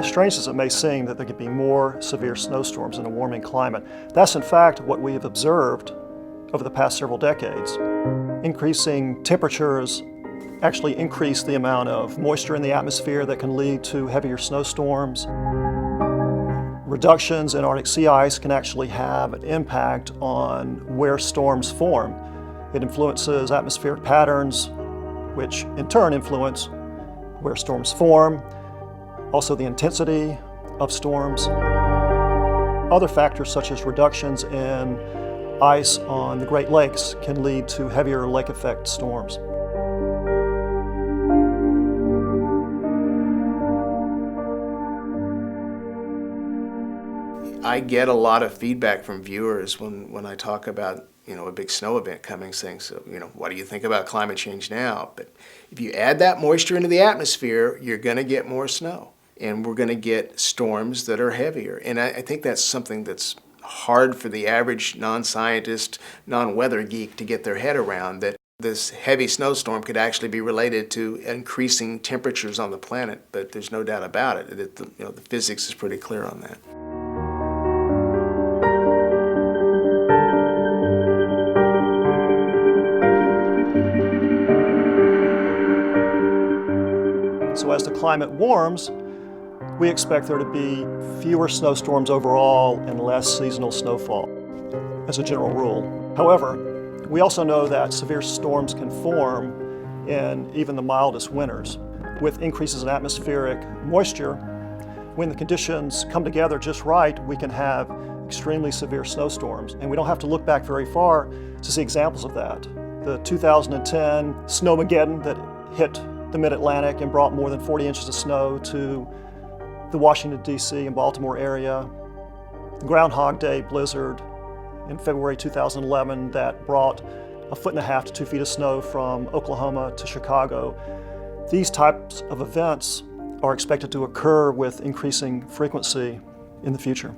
As strange as it may seem that there could be more severe snowstorms in a warming climate, that's in fact what we have observed over the past several decades. Increasing temperatures actually increase the amount of moisture in the atmosphere that can lead to heavier snowstorms. Reductions in Arctic sea ice can actually have an impact on where storms form. It influences atmospheric patterns, which in turn influence where storms form, also the intensity of storms. Other factors such as reductions in ice on the Great Lakes can lead to heavier lake effect storms. I get a lot of feedback from viewers when I talk about, a big snow event coming, saying, so, what do you think about climate change now? But if you add that moisture into the atmosphere, you're going to get more snow. And we're going to get storms that are heavier. And I think that's something that's hard for the average non-scientist, non-weather geek to get their head around, that this heavy snowstorm could actually be related to increasing temperatures on the planet. But there's no doubt about it. The physics is pretty clear on that. So as the climate warms, we expect there to be fewer snowstorms overall and less seasonal snowfall, as a general rule. However, we also know that severe storms can form in even the mildest winters. With increases in atmospheric moisture, when the conditions come together just right, we can have extremely severe snowstorms. And we don't have to look back very far to see examples of that. The 2010 Snowmageddon that hit the Mid-Atlantic and brought more than 40 inches of snow to the Washington, D.C. and Baltimore area. The Groundhog Day blizzard in February 2011 that brought 1.5 feet to 2 feet of snow from Oklahoma to Chicago. These types of events are expected to occur with increasing frequency in the future.